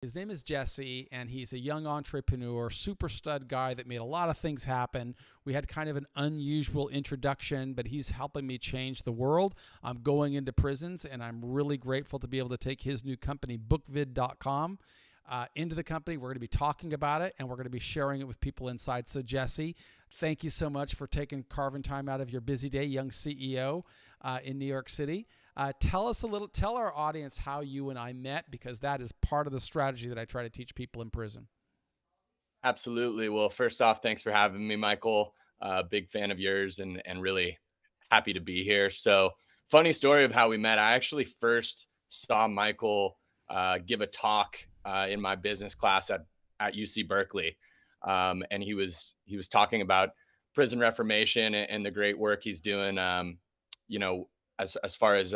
His name is Jesse, and he's a young entrepreneur, super stud guy that made a lot of things happen. We had kind of an unusual introduction, but he's helping me change the world. I'm going into prisons, and I'm really grateful to be able to take his new company, bookvid.com, into the company. We're going to be talking about it, and we're going to be sharing it with people inside. So, Jesse, thank you so much for carving time out of your busy day, young CEO in New York City. Tell our audience how you and I met, because that is part of the strategy that I try to teach people in prison. Absolutely. Well, first off, thanks for having me, Michael. Big fan of yours and really happy to be here. So, funny story of how we met. I actually first saw Michael give a talk in my business class at UC Berkeley, and he was talking about prison reformation and the great work he's doing. You know, as far as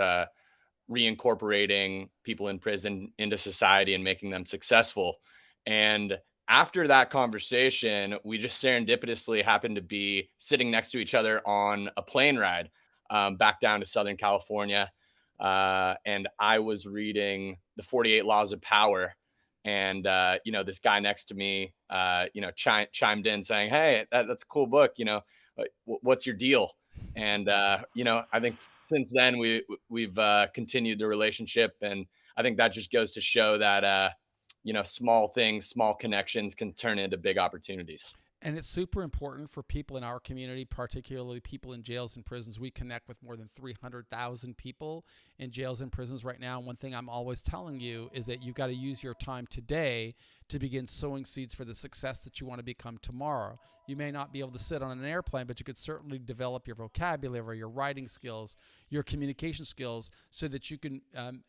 reincorporating people in prison into society and making them successful. And after that conversation, we just serendipitously happened to be sitting next to each other on a plane ride back down to Southern California. And I was reading the 48 Laws of Power. And, this guy next to me, chimed in saying, "Hey, that's a cool book. What's your deal?" And, I think since then we've continued the relationship. And I think that just goes to show that, small things, small connections can turn into big opportunities. And it's super important for people in our community, particularly people in jails and prisons. We connect with more than 300,000 people in jails and prisons right now. And one thing I'm always telling you is that you've got to use your time today to begin sowing seeds for the success that you want to become tomorrow. You may not be able to sit on an airplane, but you could certainly develop your vocabulary, your writing skills, your communication skills, so that you can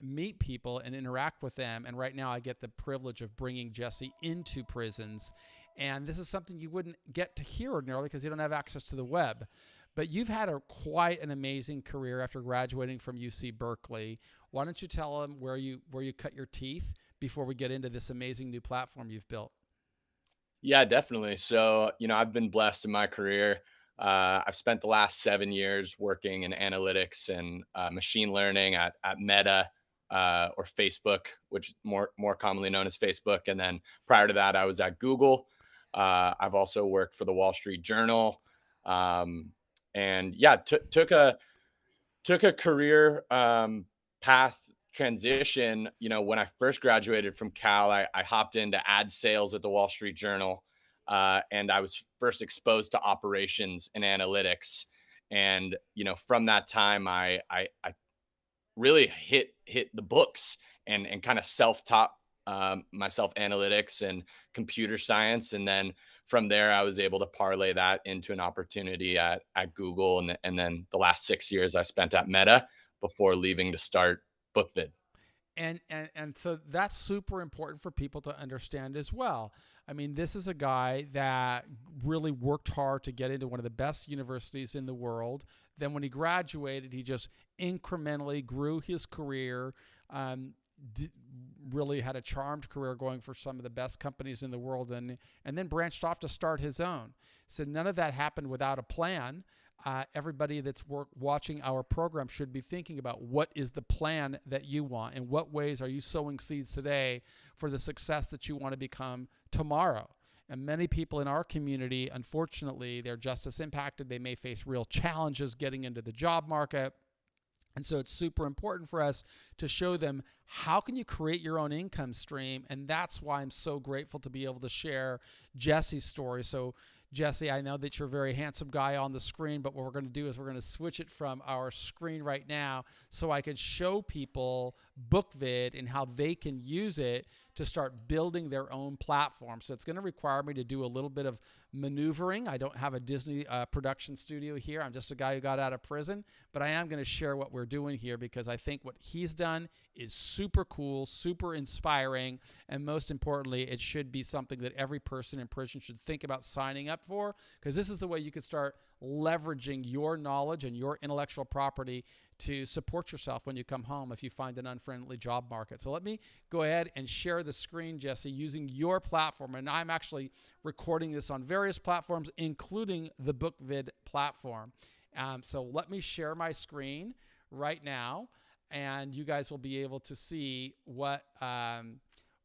meet people and interact with them. And right now I get the privilege of bringing Jesse into prisons. And this is something you wouldn't get to hear ordinarily because you don't have access to the web. But you've had quite an amazing career after graduating from UC Berkeley. Why don't you tell them where you cut your teeth before we get into this amazing new platform you've built? Yeah, definitely. So, I've been blessed in my career. I've spent the last 7 years working in analytics and machine learning at Meta, or Facebook, which is more commonly known as Facebook. And then prior to that, I was at Google. I've also worked for the Wall Street Journal, um, and yeah, took a career path transition. When I first graduated from Cal, I hopped into ad sales at the Wall Street Journal, and I was first exposed to operations and analytics. And from that time, I really hit the books and kind of self-taught myself analytics and computer science. And then from there I was able to parlay that into an opportunity at Google, and then the last 6 years I spent at Meta before leaving to start BookVid. And so that's super important for people to understand as well. I mean, this is a guy that really worked hard to get into one of the best universities in the world. Then when he graduated, he just incrementally grew his career. Um, d- Really had a charmed career going for some of the best companies in the world, and then branched off to start his own. So none of that happened without a plan. Everybody that's watching our program should be thinking about what is the plan that you want, and what ways are you sowing seeds today for the success that you want to become tomorrow. And many people in our community, unfortunately, they're justice impacted. They may face real challenges getting into the job market. And so it's super important for us to show them how can you create your own income stream. And that's why I'm so grateful to be able to share Jesse's story. So Jesse, I know that you're a very handsome guy on the screen, but what we're going to do is we're going to switch it from our screen right now so I can show people BookVid and how they can use it to start building their own platform. So it's going to require me to do a little bit of maneuvering. I don't have a Disney production studio here. I'm just a guy who got out of prison, but I am going to share what we're doing here because I think what he's done is super cool, super inspiring, and most importantly, it should be something that every person in prison should think about signing up for, because this is the way you can start leveraging your knowledge and your intellectual property to support yourself when you come home if you find an unfriendly job market. So let me go ahead and share the screen, Jesse, using your platform. And I'm actually recording this on various platforms, including the BookVid platform. So let me share my screen right now, and you guys will be able to see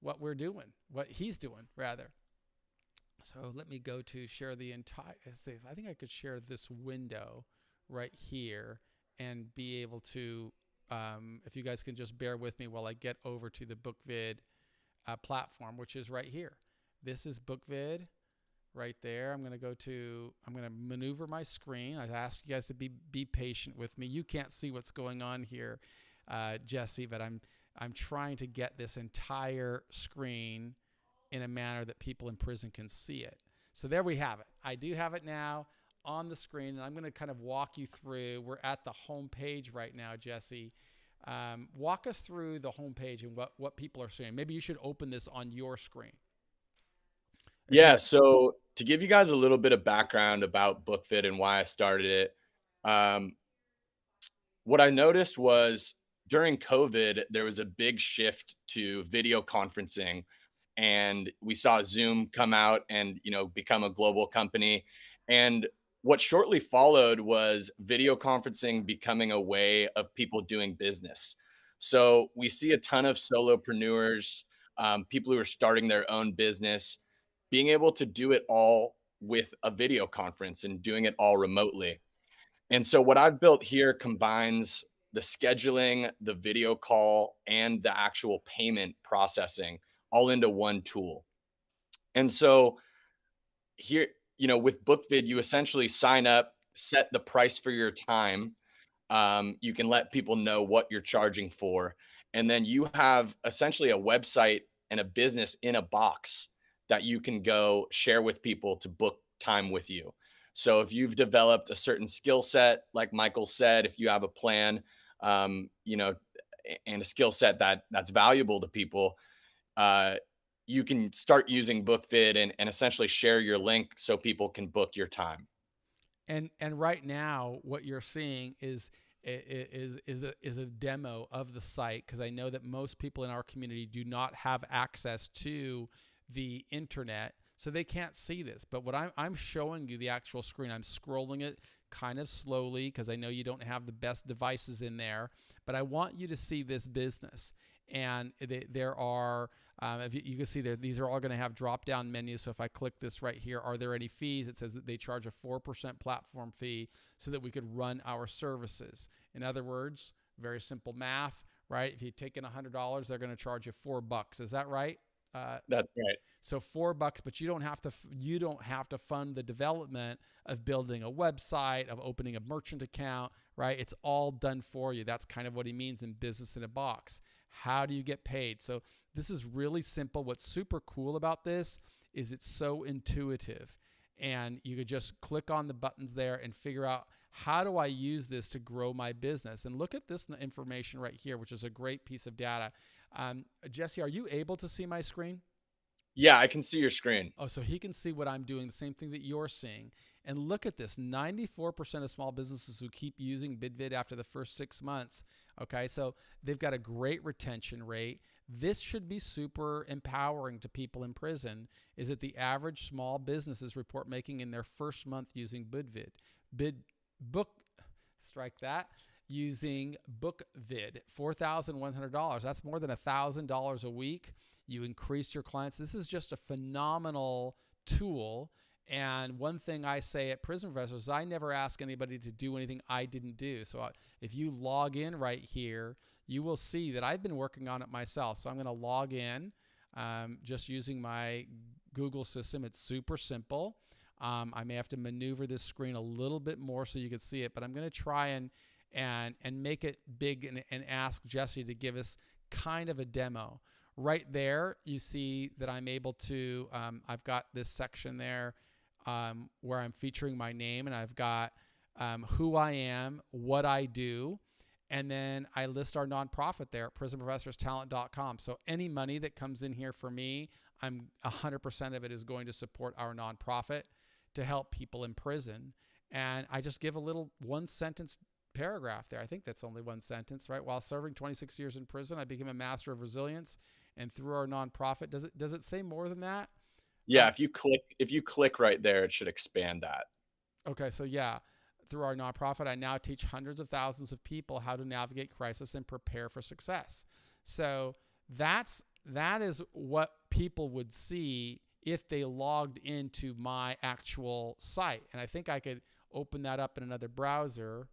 what we're doing, what he's doing rather. So let me go to share the entire, I think I could share this window right here and be able to, if you guys can just bear with me while I get over to the BookVid platform, which is right here. This is BookVid right there. I'm going to maneuver my screen. I ask you guys to be patient with me. You can't see what's going on here, Jesse, but I'm trying to get this entire screen in a manner that people in prison can see it. So there we have it. I do have it now on the screen, and I'm going to kind of walk you through. We're at the home page right now, Jesse. Walk us through the home page and what people are seeing. Maybe you should open this on your screen. Yeah. So to give you guys a little bit of background about BookVid and why I started it, um, what I noticed was during COVID, there was a big shift to video conferencing, and we saw Zoom come out and become a global company. And what shortly followed was video conferencing becoming a way of people doing business. So we see a ton of solopreneurs, people who are starting their own business, being able to do it all with a video conference and doing it all remotely. And so what I've built here combines the scheduling, the video call, and the actual payment processing all into one tool. And so here, with BookVid, you essentially sign up, set the price for your time. You can let people know what you're charging for. And then you have essentially a website and a business in a box that you can go share with people to book time with you. So if you've developed a certain skill set, like Michael said, if you have a plan, and a skill set that's valuable to people, uh, you can start using BookVid and essentially share your link so people can book your time. And right now, what you're seeing is a demo of the site, because I know that most people in our community do not have access to the internet, so they can't see this. But what I'm showing you the actual screen. I'm scrolling it kind of slowly because I know you don't have the best devices in there, but I want you to see this business. And there are, if you can see there, these are all going to have drop-down menus. So if I click this right here, are there any fees? It says that they charge a 4% platform fee so that we could run our services. In other words, very simple math, right? If you take in $100, they're going to charge you $4. Is that right? That's right. So $4, but you don't have to fund the development of building a website, of opening a merchant account, right? It's all done for you. That's kind of what he means in business in a box. How do you get paid? So this is really simple. What's super cool about this is it's so intuitive, and you could just click on the buttons there and figure out, how do I use this to grow my business? And look at this information right here, which is a great piece of data. Jesse, are you able to see my screen? Yeah, I can see your screen. Oh, so he can see what I'm doing, the same thing that you're seeing. And look at this, 94% of small businesses who keep using BidVid after the first 6 months. Okay, so they've got a great retention rate. This should be super empowering to people in prison, is that the average small businesses report making in their first month using using BookVid, $4,100. That's more than $1,000 a week. You increase your clients. This is just a phenomenal tool. And one thing I say at Prison Professors is I never ask anybody to do anything I didn't do. So if you log in right here, you will see that I've been working on it myself. So I'm going to log in just using my Google system. It's super simple. I may have to maneuver this screen a little bit more so you can see it, but I'm going to try and make it big and ask Jesse to give us kind of a demo. Right there, you see that I'm able to, I've got this section there where I'm featuring my name, and I've got who I am, what I do, and then I list our nonprofit there at prisonprofessorstalent.com. So any money that comes in here for me, 100% of it is going to support our nonprofit to help people in prison. And I just give a little one-sentence paragraph there. I think that's only one sentence, right? While serving 26 years in prison, I became a master of resilience, and through our nonprofit, does it say more than that? Yeah, if you click right there, it should expand that. Okay, so yeah, through our nonprofit, I now teach hundreds of thousands of people how to navigate crisis and prepare for success. So that's that is what people would see if they logged into my actual site. And I think I could open that up in another browser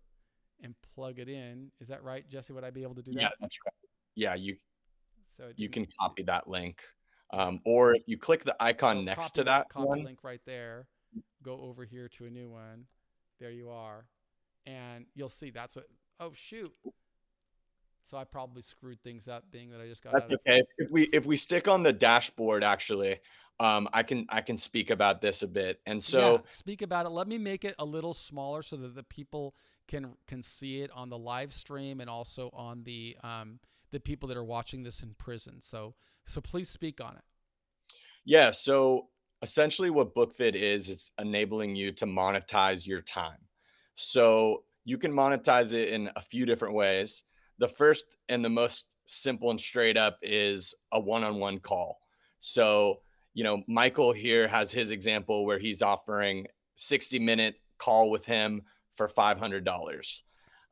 and plug it in. Is that right, Jesse? Would I be able to do Yeah, that? that's right. Yeah, you So you do, can copy that link. yeah. Or if you click the icon So next to that copy one, link right there. Go over here to a new one. There you are. And you'll see that's what, oh shoot. So I probably screwed things up being that I just got out that's of, okay. If we stick on the dashboard, actually, I can speak about this a bit. And yeah, so speak about it. Let me make it a little smaller so that the people can see it on the live stream and also on the people that are watching this in prison. So please speak on it. yeah, so essentially what BookFit is, it's enabling you to monetize your time. So you can monetize it in a few different ways. The first and the most simple and straight up is a one-on-one call. So, Michael here has his example where he's offering 60-minute call with him for $500.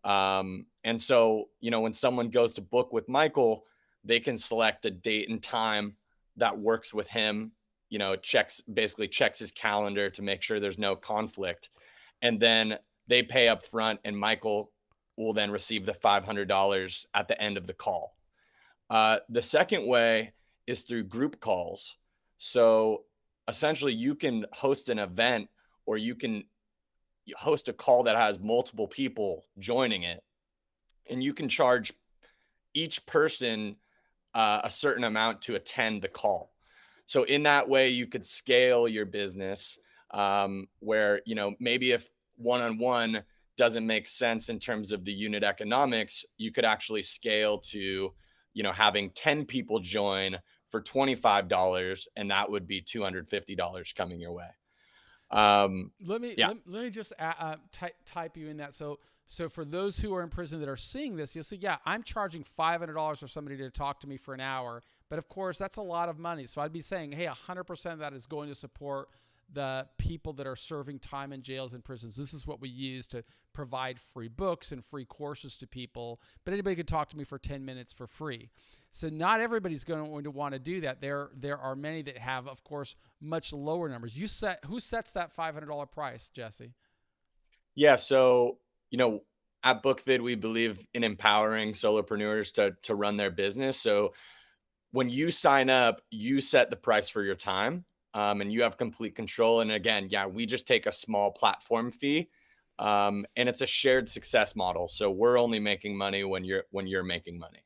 And so, when someone goes to book with Michael, they can select a date and time that works with him, basically checks his calendar to make sure there's no conflict. And then they pay up front, and Michael will then receive the $500 at the end of the call. The second way is through group calls. So essentially, you can host an event, or you can host a call that has multiple people joining it, and you can charge each person a certain amount to attend the call. So in that way, you could scale your business, where, maybe if one-on-one doesn't make sense in terms of the unit economics, you could actually scale to, having 10 people join for $25, and that would be $250 coming your way. Yeah. Let me just type you in that. So for those who are in prison that are seeing this, you'll see, yeah, I'm charging $500 for somebody to talk to me for an hour, but of course that's a lot of money. So I'd be saying, hey, 100% of that is going to support the people that are serving time in jails and prisons. This is what we use to provide free books and free courses to people, but anybody could talk to me for 10 minutes for free. So not everybody's going to want to do that. There are many that have, of course, much lower numbers. Who sets that $500 price, Jesse? Yeah. So, at BookVid, we believe in empowering solopreneurs to run their business. So when you sign up, you set the price for your time, and you have complete control. And again, yeah, we just take a small platform fee, and it's a shared success model. So we're only making money when you're making money.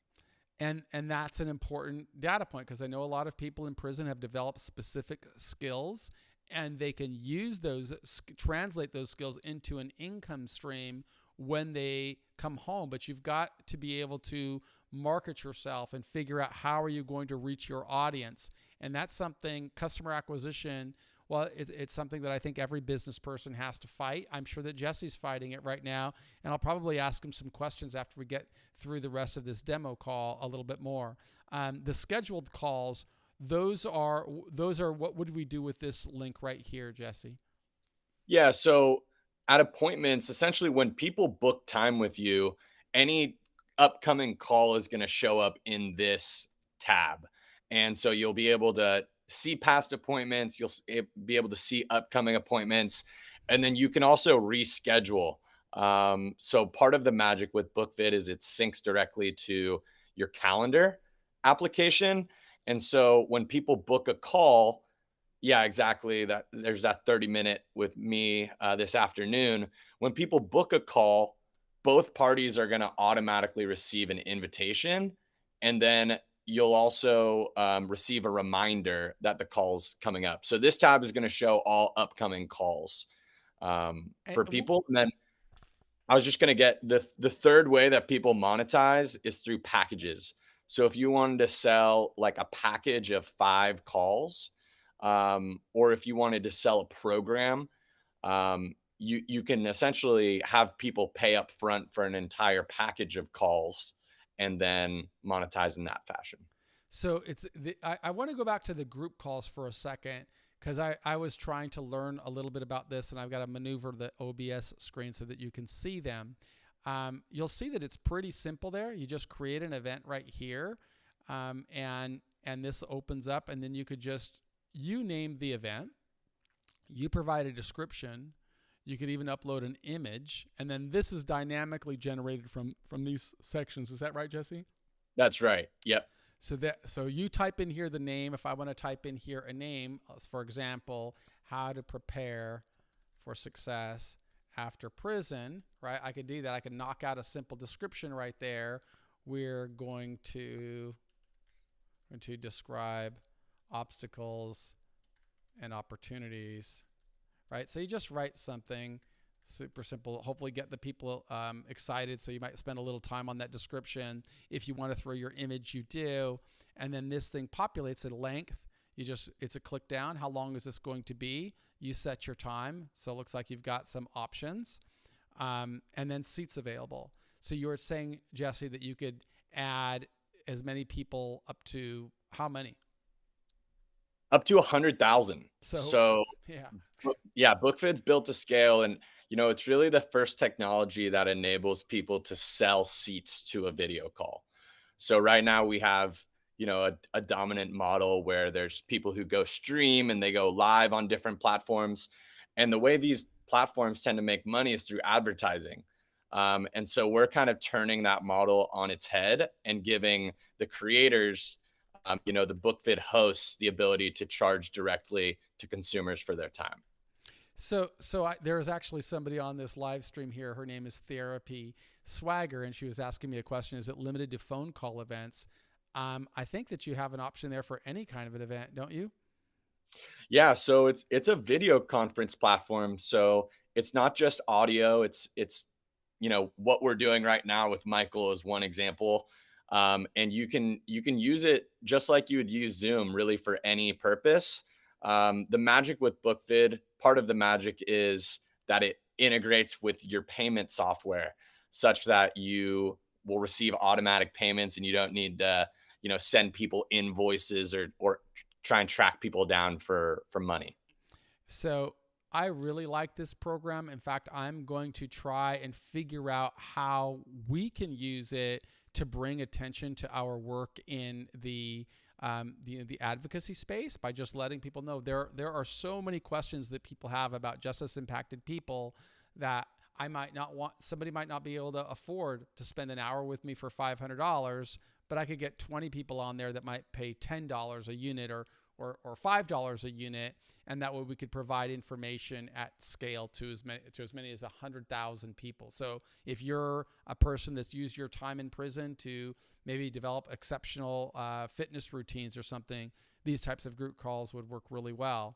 And that's an important data point, because I know a lot of people in prison have developed specific skills, and they can use those, translate those skills into an income stream when they come home. But you've got to be able to market yourself and figure out how are you going to reach your audience. And that's something, customer acquisition, well, it's something that I think every business person has to fight. I'm sure that Jesse's fighting it right now, and I'll probably ask him some questions after we get through the rest of this demo call a little bit more. The scheduled calls, those are what would we do with this link right here, Jesse? Yeah. So at appointments, essentially when people book time with you, any upcoming call is going to show up in this tab. And so you'll be able to see past appointments, be able to see upcoming appointments, and then you can also reschedule. So part of the magic with BookVid is it syncs directly to your calendar application. And so when people book a call, yeah, exactly. That there's that 30-minute with me this afternoon. When people book a call, both parties are going to automatically receive an invitation, and then you'll also receive a reminder that the call's coming up. So this tab is going to show all upcoming calls And for people. And then I was just going to get the third way that people monetize is through packages. So if you wanted to sell like a package of 5 calls, or if you wanted to sell a program, you can essentially have people pay up front for an entire package of calls and then monetize in that fashion. So I want to go back to the group calls for a second, because I was trying to learn a little bit about this, and I've got to maneuver the OBS screen so that you can see them. You'll see that it's pretty simple there. You just create an event right here, and and this opens up, and then you could just, you name the event, you provide a description, you could even upload an image, and then this is dynamically generated from these sections. Is that right, Jesse? That's right. Yep. So you type in here the name. If I want to type in here a name, for example, how to prepare for success after prison, right? I could do that. I could knock out a simple description right there. We're going to describe obstacles and opportunities, right? So you just write something super simple, hopefully get the people excited. So you might spend a little time on that description. If you want to throw your image, you do. And then this thing populates at length. It's a click down. How long is this going to be? You set your time. So it looks like you've got some options. And then seats available. So you were saying, Jesse, that you could add as many people up to how many? Up to 100,000. So yeah, BookFit's built to scale, and it's really the first technology that enables people to sell seats to a video call. So right now we have a dominant model where there's people who go stream and they go live on different platforms, and the way these platforms tend to make money is through advertising. And so we're kind of turning that model on its head and giving the creators, the BookFit hosts, the ability to charge directly to consumers for their time. So there's actually somebody on this live stream here. Her name is Therapy Swagger, and she was asking me a question: is it limited to phone call events? I think that you have an option there for any kind of an event, don't you? Yeah, so it's a video conference platform. So it's not just audio. It's what we're doing right now with Michael is one example. And you can use it just like you would use Zoom, really, for any purpose. The magic with BookFit, part of the magic is that it integrates with your payment software such that you will receive automatic payments, and you don't need to send people invoices or try and track people down for money. So I really like this program. In fact, I'm going to try and figure out how we can use it to bring attention to our work in the advocacy space by just letting people know there are so many questions that people have about justice impacted people that somebody might not be able to afford to spend an hour with me for $500, but I could get 20 people on there that might pay $10 a unit or $5 a unit, and that way we could provide information at scale to as many as 100,000 people. So if you're a person that's used your time in prison to maybe develop exceptional fitness routines or something, these types of group calls would work really well.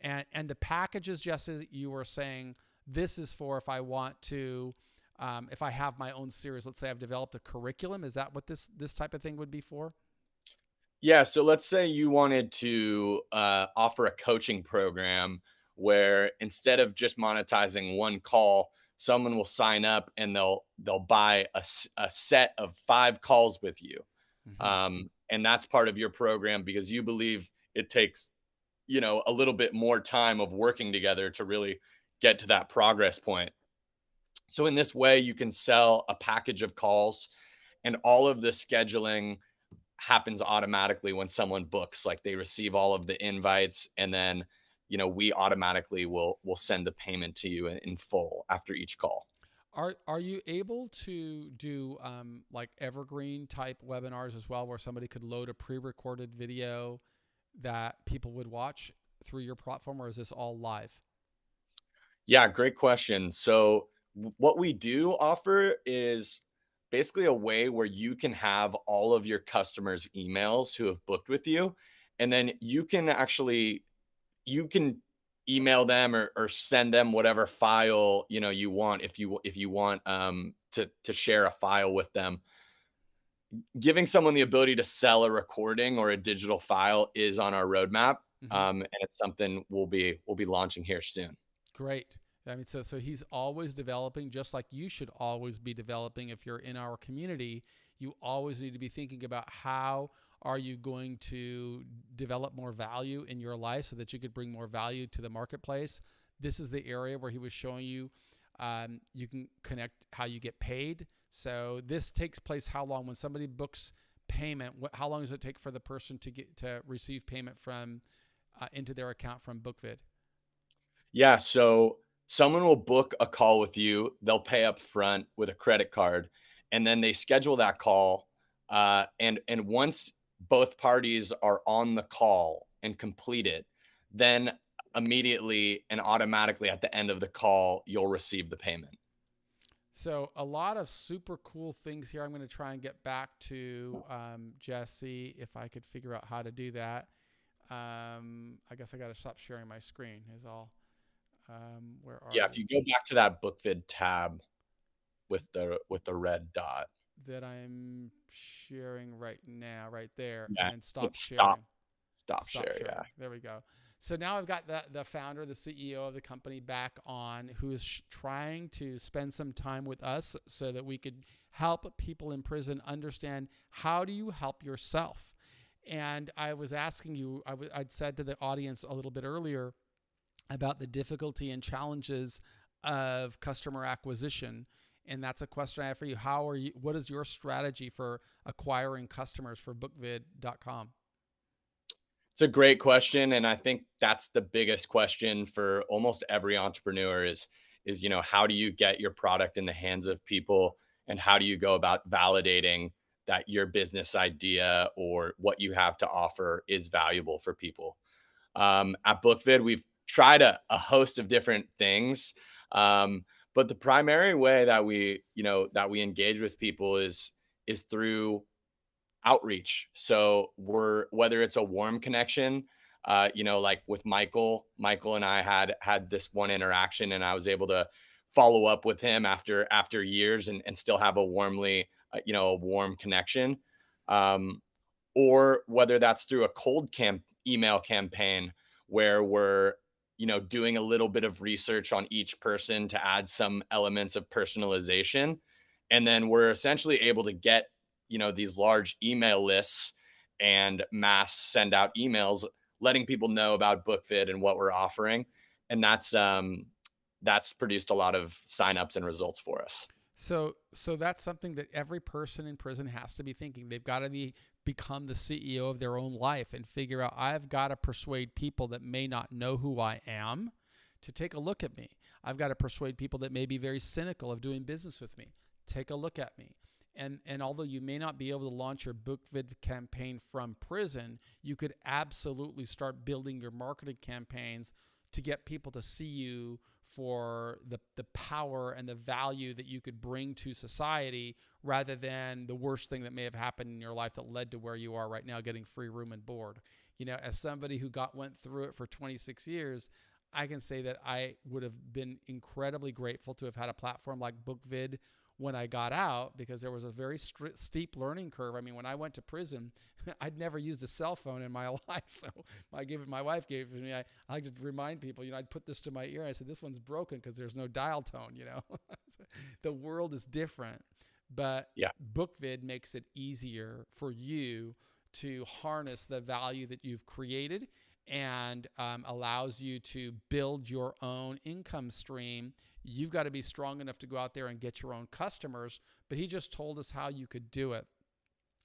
And the packages, Jesse, you were saying this is for if I want to, if I have my own series. Let's say I've developed a curriculum. Is that what this type of thing would be for? Yeah, so let's say you wanted to offer a coaching program where instead of just monetizing one call, someone will sign up and they'll buy a set of 5 calls with you. Mm-hmm. And that's part of your program because you believe it takes a little bit more time of working together to really get to that progress point. So in this way, you can sell a package of calls, and all of the scheduling happens automatically when someone books. Like, they receive all of the invites, and then we automatically will send the payment to you in full after each call. Are you able to do like evergreen type webinars as well, where somebody could load a pre-recorded video that people would watch through your platform, or is this all live? Yeah, great question. So what we do offer is basically a way where you can have all of your customers' emails who have booked with you, and then you can email them or send them whatever file you want. If you want to share a file with them, giving someone the ability to sell a recording or a digital file is on our roadmap. Mm-hmm. And it's something we'll be launching here soon. Great. I mean, so he's always developing, just like you should always be developing. If you're in our community, you always need to be thinking about how are you going to develop more value in your life so that you could bring more value to the marketplace. This is the area where he was showing you you can connect how you get paid. So this takes place how long? When somebody books payment, how long does it take for the person to receive payment from into their account from BookVid? Yeah, so someone will book a call with you. They'll pay up front with a credit card, and then they schedule that call. And once both parties are on the call and complete it, then immediately and automatically at the end of the call, you'll receive the payment. So a lot of super cool things here. I'm going to try and get back to Jesse if I could figure out how to do that. I guess I got to stop sharing my screen is all. Where are Yeah, if you go back to that BookVid tab with the red dot. that I'm sharing right now, right there, and Yeah, then click stop stop, sharing. stop Stop share. sharing. Yeah. There we go. So now I've got the founder, the CEO of the company back on, who is trying to spend some time with us so that we could help people in prison understand how do you help yourself. And I was asking you, I'd said to the audience a little bit earlier about the difficulty and challenges of customer acquisition. And that's a question I have for you. What is your strategy for acquiring customers for bookvid.com? It's a great question, and I think that's the biggest question for almost every entrepreneur is how do you get your product in the hands of people, and how do you go about validating that your business idea or what you have to offer is valuable for people. At BookVid, we've tried a host of different things, but the primary way that we engage with people is through outreach. So whether it's a warm connection, like with Michael and I had this one interaction, and I was able to follow up with him after years and still have a warm connection. Um, or whether that's through a email campaign where we're doing a little bit of research on each person to add some elements of personalization, and then we're essentially able to get these large email lists and mass send out emails letting people know about BookVid and what we're offering, and that's produced a lot of signups and results for us. So that's something that every person in prison has to be thinking. They've got to become the CEO of their own life and figure out, I've got to persuade people that may not know who I am to take a look at me. I've got to persuade people that may be very cynical of doing business with me. Take a look at me. And although you may not be able to launch your BookVid campaign from prison, you could absolutely start building your marketing campaigns to get people to see you for the power and the value that you could bring to society, rather than the worst thing that may have happened in your life that led to where you are right now, getting free room and board. As somebody who went through it for 26 years, I can say that I would have been incredibly grateful to have had a platform like BookVid when I got out, because there was a very steep learning curve. I mean, when I went to prison, I'd never used a cell phone in my life. So my wife gave it to me. I like to remind people, I'd put this to my ear. I said, this one's broken because there's no dial tone, The world is different, but Yeah. BookVid makes it easier for you to harness the value that you've created, and allows you to build your own income stream. You've got to be strong enough to go out there and get your own customers, but he just told us how you could do it.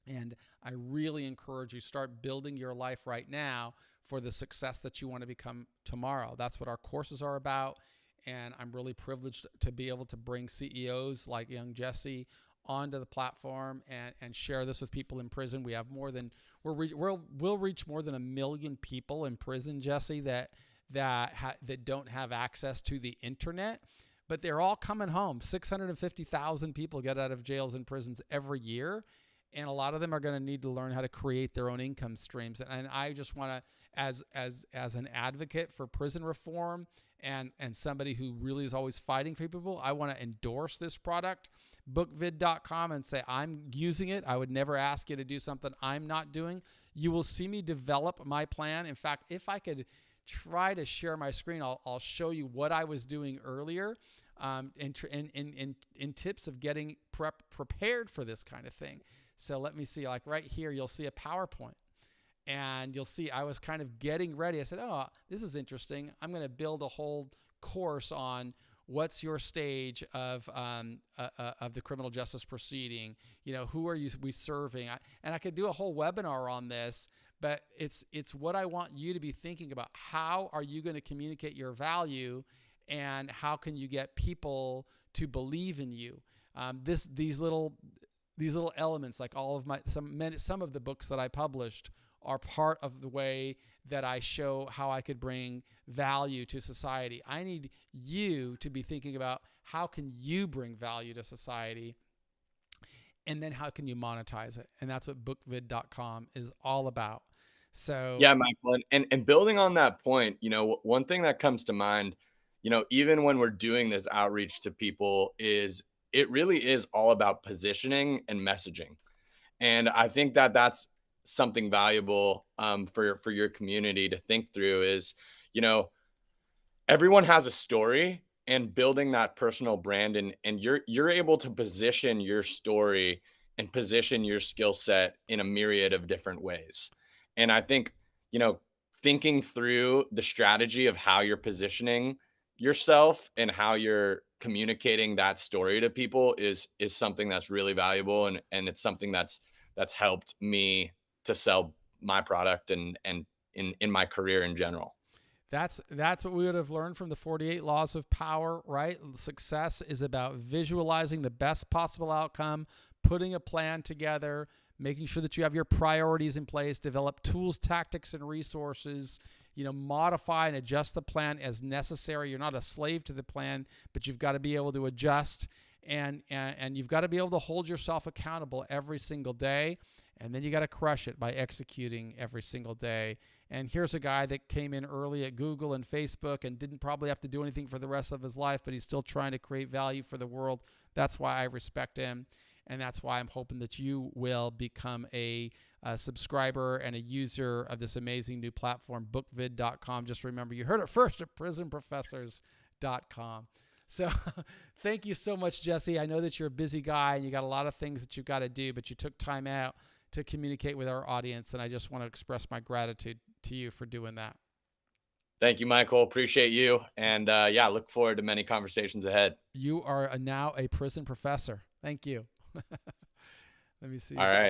And I really encourage you, start building your life right now for the success that you want to become tomorrow. That's what our courses are about. And I'm really privileged to be able to bring CEOs like young Jesse onto the platform and share this with people in prison. We have more than we'll reach more than 1 million people in prison, Jesse, that don't have access to the internet, but they're all coming home. 650,000 people get out of jails and prisons every year, and a lot of them are going to need to learn how to create their own income streams. And I just want to, as an advocate for prison reform and somebody who really is always fighting for people, I want to endorse this product, bookvid.com, and say I'm using it. I would never ask you to do something I'm not doing. You will see me develop my plan. In fact, if I could try to share my screen, I'll show you what I was doing earlier in tips of getting prepared for this kind of thing. So let me see, like right here, you'll see a PowerPoint, and you'll see I was kind of getting ready. I said, oh, this is interesting. I'm going to build a whole course on what's your stage of the criminal justice proceeding? You know, who are we serving? And I could do a whole webinar on this, but it's what I want you to be thinking about. How are you going to communicate your value, and how can you get people to believe in you? These little elements, like all of some of the books that I published, are part of the way that I show how I could bring value to society. I need you to be thinking about how can you bring value to society, and then how can you monetize it? And that's what bookvid.com is all about. So Yeah, Michael, and building on that point, one thing that comes to mind, even when we're doing this outreach to people, is it really is all about positioning and messaging. And I think that that's something valuable for your community to think through is, you know, everyone has a story, and building that personal brand, and you're able to position your story and position your skill set in a myriad of different ways. And I think, you know, thinking through the strategy of how you're positioning yourself and how you're communicating that story to people is something that's really valuable, and it's something that's helped me to sell my product and in my career in general. that's what we would have learned from the 48 laws of power, right? Success is about visualizing the best possible outcome, putting a plan together, making sure that you have your priorities in place, develop tools, tactics, and resources, modify and adjust the plan as necessary. You're not a slave to the plan, but you've got to be able to adjust, and you've got to be able to hold yourself accountable every single day. And then you got to crush it by executing every single day. And here's a guy that came in early at Google and Facebook and didn't probably have to do anything for the rest of his life, but he's still trying to create value for the world. That's why I respect him. And that's why I'm hoping that you will become a subscriber and a user of this amazing new platform, bookvid.com. Just remember, you heard it first at prisonprofessors.com. So thank you so much, Jesse. I know that you're a busy guy and you got a lot of things that you've got to do, but you took time out to communicate with our audience. And I just want to express my gratitude to you for doing that. Thank you, Michael. Appreciate you. And yeah, look forward to many conversations ahead. You are now a prison professor. Thank you. Let me see. All right.